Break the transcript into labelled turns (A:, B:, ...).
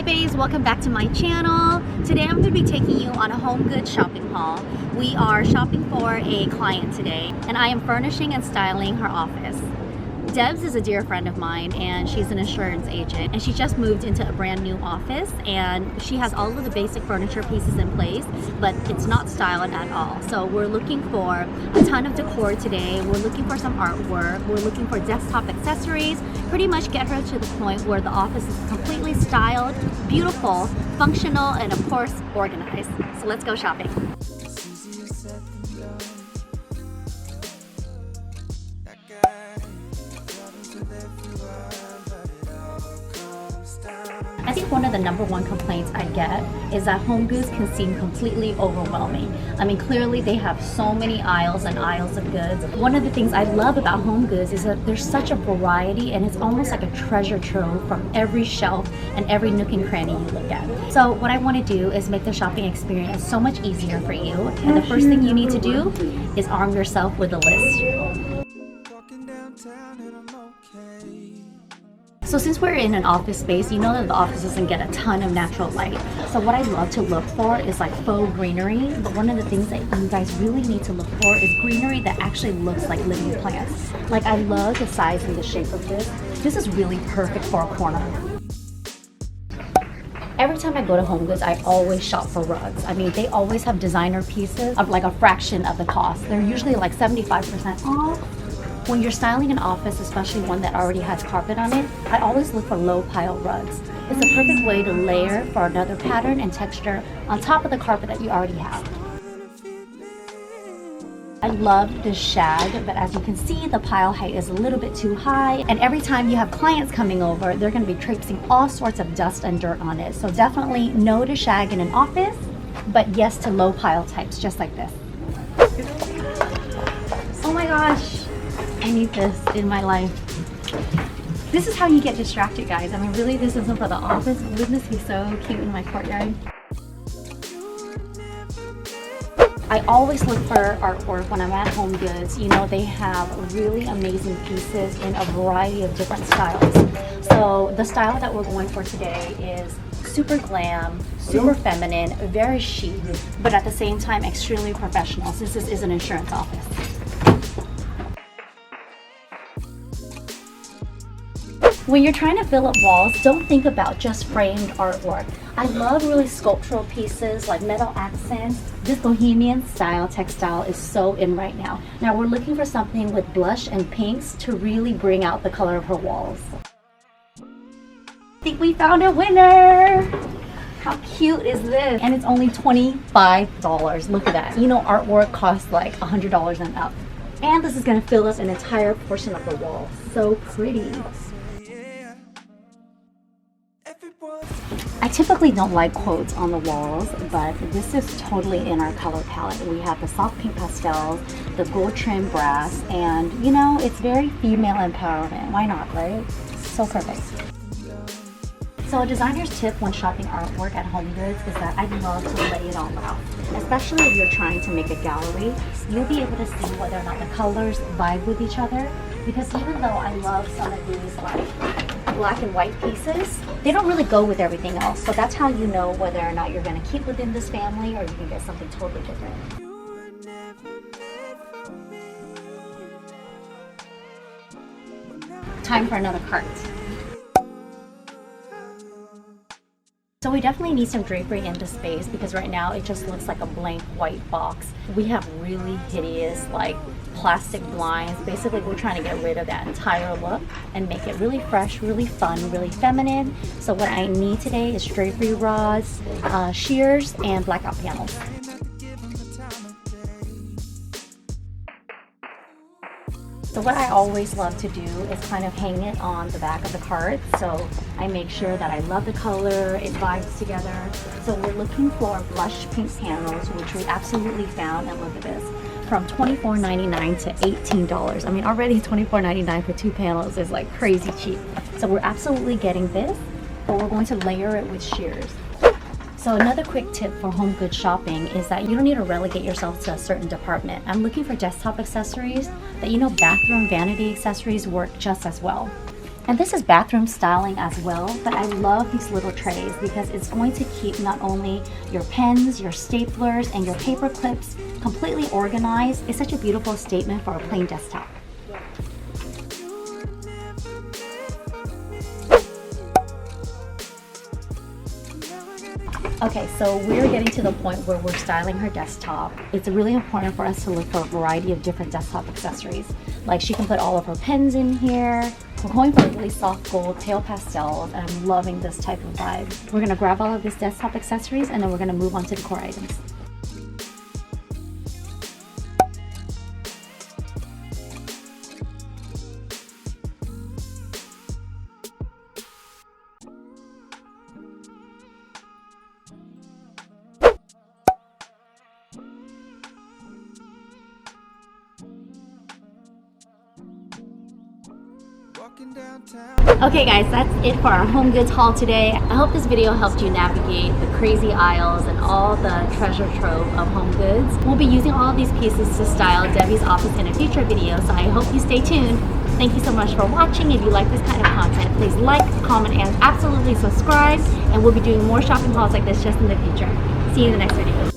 A: Hi babes, welcome back to my channel. Today I'm going to be taking you on a Homegoods shopping haul. We are shopping for a client today and I am furnishing and styling her office. Debs is a dear friend of mine and she's an insurance agent and she just moved into a brand new office and she has all of the basic furniture pieces in place, but it's not styled at all. So we're looking for a ton of decor today. We're looking for some artwork. We're looking for desktop accessories. Pretty much get her to the point where the office is completely styled, beautiful, functional, and of course organized. So let's go shopping. I think one of the #1 complaints I get is that Homegoods can seem completely overwhelming. I mean, clearly they have so many aisles and aisles of goods. One of the things I love about Homegoods is that there's such a variety and it's almost like a treasure trove from every shelf and every nook and cranny you look at. So what I want to do is make the shopping experience so much easier for you. And the first thing you need to do is arm yourself with a list. So since we're in an office space, you know that the office doesn't get a ton of natural light. So what I love to look for is like faux greenery. But one of the things that you guys really need to look for is greenery that actually looks like living plants. Like I love the size and the shape of this. This is really perfect for a corner. Every time I go to Homegoods, I always shop for rugs. I mean, they always have designer pieces of like a fraction of the cost. They're usually like 75% off. When you're styling an office, especially one that already has carpet on it, I always look for low pile rugs. It's a perfect way to layer for another pattern and texture on top of the carpet that you already have. I love this shag, but as you can see, the pile height is a little bit too high. And every time you have clients coming over, they're gonna be traipsing all sorts of dust and dirt on it. So definitely no to shag in an office, but yes to low pile types, just like this. Oh my gosh. I need this in my life. This is how you get distracted, guys. I mean, really, this isn't for the office. Wouldn't this be so cute in my courtyard? I always look for artwork when I'm at Homegoods. You know, they have really amazing pieces in a variety of different styles. So the style that we're going for today is super glam, super feminine, very chic, but at the same time extremely professional since this is an insurance office. When you're trying to fill up walls, don't think about just framed artwork. I love really sculptural pieces like metal accents. This bohemian style textile is so in right now. Now we're looking for something with blush and pinks to really bring out the color of her walls. I think we found a winner! How cute is this? And it's only $25. Look at that. You know, artwork costs like $100 and up. And this is gonna fill up an entire portion of the wall. So pretty. I typically don't like quotes on the walls, but this is totally in our color palette. We have the soft pink pastels, the gold trim brass, and you know, it's very female empowerment. Why not, right? So perfect. So a designer's tip when shopping artwork at Homegoods is that I love to lay it all out. Especially if you're trying to make a gallery, you'll be able to see whether or not the colors vibe with each other. Because even though I love some of these like black and white pieces, they don't really go with everything else. So that's how you know whether or not you're going to keep within this family or you can get something totally different. Time for another cart. So we definitely need some drapery in the space because right now it just looks like a blank white box. We have really hideous like plastic blinds. Basically, we're trying to get rid of that entire look and make it really fresh, really fun, really feminine. So what I need today is drapery rods, shears, and blackout panels. So what I always love to do is kind of hang it on the back of the cart. So I make sure that I love the color, it vibes together. So we're looking for blush pink panels, which we absolutely found, and look at this. From $24.99 to $18. I mean, already $24.99 for 2 panels is like crazy cheap. So we're absolutely getting this, but we're going to layer it with shears. So another quick tip for Homegoods shopping is that you don't need to relegate yourself to a certain department. I'm looking for desktop accessories that, you know, bathroom vanity accessories work just as well. And this is bathroom styling as well, but I love these little trays because it's going to keep not only your pens, your staplers, and your paper clips completely organized. It's such a beautiful statement for a plain desktop. Okay, so we're getting to the point where we're styling her desktop. It's really important for us to look for a variety of different desktop accessories. Like she can put all of her pens in here. We're going for really soft gold, pale pastels, and I'm loving this type of vibe. We're gonna grab all of these desktop accessories and then we're gonna move on to decor items. Okay guys, that's it for our home goods haul today. I hope this video helped you navigate the crazy aisles and all the treasure trove of home goods. We'll be using all of these pieces to style Debbie's office in a future video, so I hope you stay tuned. Thank you so much for watching. If you like this kind of content, please like, comment, and absolutely subscribe. And we'll be doing more shopping hauls like this just in the future. See you in the next video.